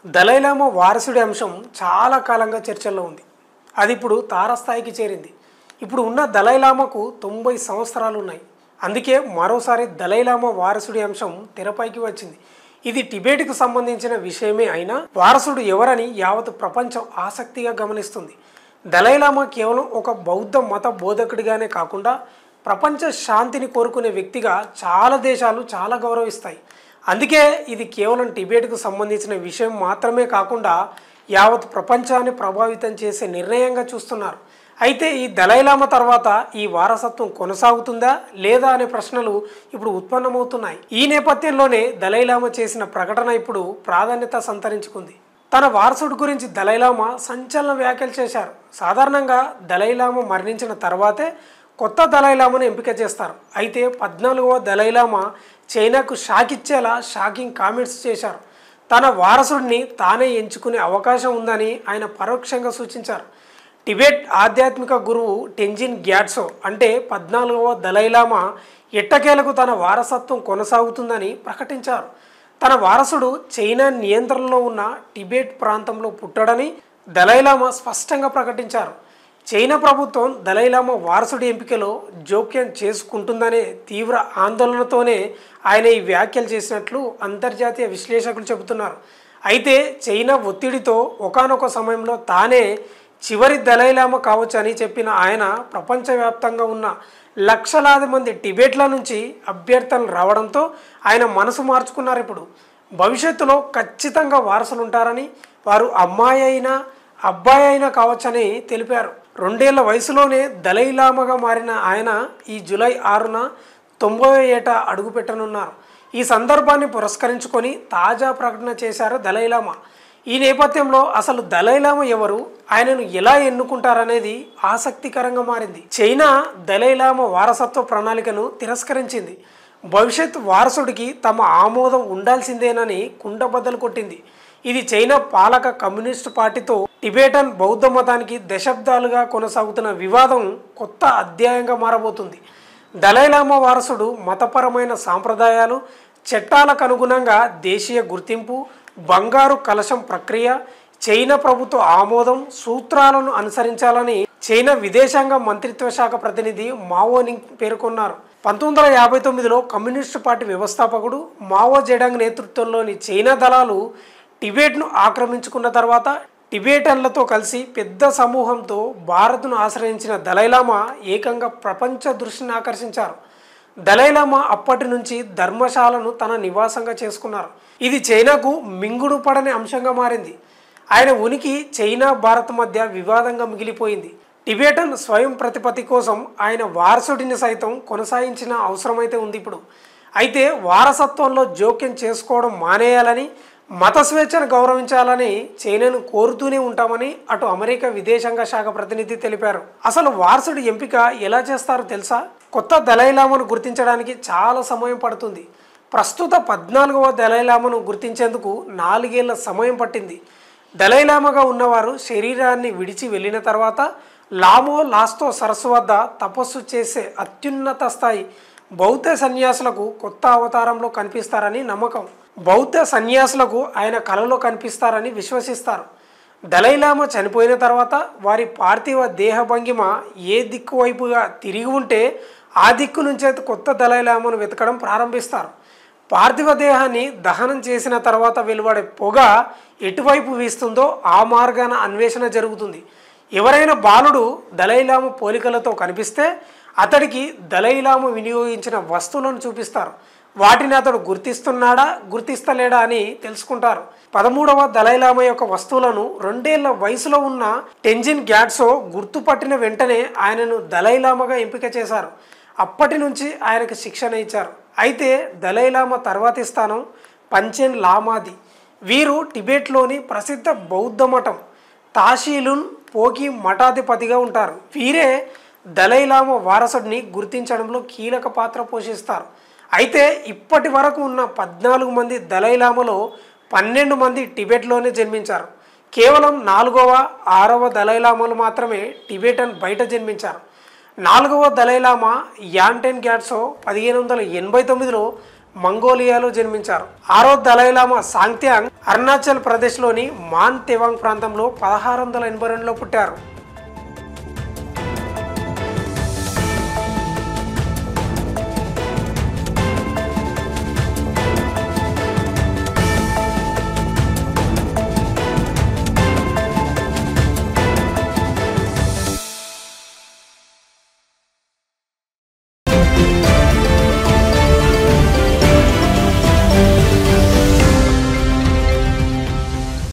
Dalai Lama వారసుడి అంశం చాలా కాలంగా చర్చల్లో ఉంది. అది ఇప్పుడు తారస్థాయికి చేరింది. ఇప్పుడు ఉన్న దలైలామాకు 90 సంవత్సరాలు ఉన్నాయి. అందుకే మరోసారి దలైలామా వారసుడి అంశం తెరపైకి వచ్చింది. ఇది టిబెట్కు సంబంధించిన విషయమే అయినా వారసుడు ఎవరని యావత్ ప్రపంచం ఆసక్తిగా గమనిస్తుంది. దలైలామా కేవలం ఒక బౌద్ధ మత బోధకుడిగానే కాకుండా ప్రపంచ శాంతిని కోరుకునే వ్యక్తిగా చాలా దేశాలు చాలా గౌరవిస్తాయి. అందుకే ఇది కేవలం టిబెట్కు సంబంధించిన విషయం మాత్రమే కాకుండా యావత్ ప్రపంచాన్ని ప్రభావితం చేసే నిర్ణయంగా చూస్తున్నారు. అయితే ఈ దలైలామా తర్వాత ఈ వారసత్వం కొనసాగుతుందా లేదా అనే ప్రశ్నలు ఇప్పుడు ఉత్పన్నమవుతున్నాయి. ఈ నేపథ్యంలోనే దలైలామా చేసిన ప్రకటన ఇప్పుడు ప్రాధాన్యత సంతరించుకుంది. తన వారసుడి గురించి దలైలామా సంచలన వ్యాఖ్యలు చేశారు. సాధారణంగా దలైలామా మరణించిన తర్వాతే కొత్త దలైలామాను ఎంపిక చేస్తారు. అయితే 14వ దలైలామా చైనాకు షాక్ ఇచ్చేలా షాకింగ్ కామెంట్స్ చేశారు. తన వారసుడిని తానే ఎంచుకునే అవకాశం ఉందని ఆయన పరోక్షంగా సూచించారు. టిబెట్ ఆధ్యాత్మిక గురువు టెంజిన్ గ్యాట్సో అంటే 14వ దలైలామా ఎట్టకేలకు తన వారసత్వం కొనసాగుతుందని ప్రకటించారు. తన వారసుడు చైనా నియంత్రణలో ఉన్న టిబెట్ ప్రాంతంలో పుట్టాడని దలైలామా స్పష్టంగా ప్రకటించారు. చైనా ప్రభుత్వం దలైలామా వారసుడి ఎంపికలో జోక్యం చేసుకుంటుందనే తీవ్ర ఆందోళనతోనే ఆయన ఈ వ్యాఖ్యలు చేసినట్లు అంతర్జాతీయ విశ్లేషకులు చెబుతున్నారు. అయితే చైనా ఒత్తిడితో ఒకానొక సమయంలో తానే చివరి దలైలామా కావచ్చు అని చెప్పిన ఆయన ప్రపంచవ్యాప్తంగా ఉన్న లక్షలాది మంది టిబెట్ల నుంచి అభ్యర్థనలు రావడంతో ఆయన మనసు మార్చుకున్నారు. ఇప్పుడు భవిష్యత్తులో ఖచ్చితంగా వారసులు ఉంటారని, వారు అమ్మాయి అయినా అబ్బాయి అయినా కావచ్చని తెలిపారు. 2 ఏళ్ల వయసులోనే దలైలామాగా మారిన ఆయన ఈ జూలై 6న 90వ ఏట అడుగుపెట్టనున్నారు. ఈ సందర్భాన్ని పురస్కరించుకొని తాజా ప్రకటన చేశారు దలైలామా. ఈ నేపథ్యంలో అసలు దలైలామా ఎవరు, ఆయనను ఎలా ఎన్నుకుంటారనేది ఆసక్తికరంగా మారింది. చైనా దలైలామా వారసత్వ ప్రణాళికను తిరస్కరించింది. భవిష్యత్ వారసుడికి తమ ఆమోదం ఉండాల్సిందేనని కుండబద్దలు కొట్టింది. ఇది చైనా పాలక కమ్యూనిస్టు పార్టీతో టిబెటన్ బౌద్ధ మతానికి దశాబ్దాలుగా కొనసాగుతున్న వివాదం కొత్త అధ్యాయంగా మారబోతుంది. దలైలామా వారసుడు మతపరమైన సాంప్రదాయాలు, చట్టాలకు అనుగుణంగా దేశీయ గుర్తింపు, బంగారు కలశం ప్రక్రియ, చైనా ప్రభుత్వ ఆమోదం సూత్రాలను అనుసరించాలని చైనా విదేశాంగ మంత్రిత్వ శాఖ ప్రతినిధి మావో నింగ్ పేర్కొన్నారు. 1959లో కమ్యూనిస్టు పార్టీ వ్యవస్థాపకుడు మావో జెడాంగ్ నేతృత్వంలోని చైనా దళాలు టిబెట్ను ఆక్రమించుకున్న తర్వాత టిబెటన్లతో కలిసి పెద్ద సమూహంతో భారత్ను ఆశ్రయించిన దలైలామా ఏకంగా ప్రపంచ దృష్టిని ఆకర్షించారు. దలైలామా అప్పటి నుంచి ధర్మశాలను తన నివాసంగా చేసుకున్నారు. ఇది చైనాకు మింగుడు పడని అంశంగా మారింది. ఆయన ఉనికి చైనా భారత్ మధ్య వివాదంగా మిగిలిపోయింది. టిబెటన్ స్వయం ప్రతిపత్తి కోసం ఆయన వారసుడిని సైతం కొనసాగించిన అవసరమైతే ఉంది ఇప్పుడు. అయితే వారసత్వంలో జోక్యం చేసుకోవడం మానేయాలని, మత స్వేచ్ఛను గౌరవించాలని చైనాను కోరుతూనే ఉంటామని అటు అమెరికా విదేశాంగ శాఖ ప్రతినిధి తెలిపారు. అసలు వారసుడి ఎంపిక ఎలా చేస్తారో తెలుసా? కొత్త దలైలామాను గుర్తించడానికి చాలా సమయం పడుతుంది. ప్రస్తుత 14వ దలైలామాను గుర్తించేందుకు 4 ఏళ్ల సమయం పట్టింది. దలైలామాగా ఉన్నవారు శరీరాన్ని విడిచి వెళ్ళిన తర్వాత లామో లాస్తో సరస్సు వద్ద తపస్సు చేసే అత్యున్నత స్థాయి బౌద్ధ సన్యాసులకు కొత్త అవతారంలో కనిపిస్తారని నమ్మకం. బౌద్ధ సన్యాసులకు ఆయన కలలో కనిపిస్తారని విశ్వసిస్తారు. దలైలామా చనిపోయిన తర్వాత వారి పార్థివ దేహ భంగిమ ఏ దిక్కు వైపుగా తిరిగి ఉంటే ఆ దిక్కు నుంచే కొత్త దలైలామాను వెతకడం ప్రారంభిస్తారు. పార్థివ దేహాన్ని దహనం చేసిన తర్వాత వెలువడే పొగ ఎటువైపు వీస్తుందో ఆ మార్గాన అన్వేషణ జరుగుతుంది. ఎవరైనా బాలుడు దలైలామా పోలికలతో కనిపిస్తే అతడికి దలైలామా వినియోగించిన వస్తువులను చూపిస్తారు. వాటిని అతడు గుర్తిస్తున్నాడా గుర్తిస్తలేడా అని తెలుసుకుంటారు. 13వ దలైలామా యొక్క వస్తువులను 2 ఏళ్ల వయసులో ఉన్న టెంజిన్ గ్యాట్సో గుర్తుపట్టిన వెంటనే ఆయనను దలైలామాగా ఎంపిక చేశారు. అప్పటి నుంచి ఆయనకు శిక్షణ ఇచ్చారు. అయితే దలైలామా తర్వాతి స్థానం పంచెన్ లామాది. వీరు టిబెట్లోని ప్రసిద్ధ బౌద్ధ మఠం తాషీలున్ పోకి మఠాధిపతిగా ఉంటారు. వీరే దలైలామా వారసుడిని గుర్తించడంలో కీలక పాత్ర పోషిస్తారు. అయితే ఇప్పటి వరకు ఉన్న 14 మంది దలైలామాలో 12 మంది టిబెట్లోనే జన్మించారు. కేవలం 4వ 6వ దలైలామాలు మాత్రమే టిబెటన్ బయట జన్మించారు. 4వ దలైలామా యాంటెన్ గ్యాట్సో 1589లో మంగోలియాలో జన్మించారు. ఆరో దలైలామా సాంగ్త్యాంగ్ అరుణాచల్ ప్రదేశ్లోని మాన్ తెవాంగ్ ప్రాంతంలో 1682లో పుట్టారు.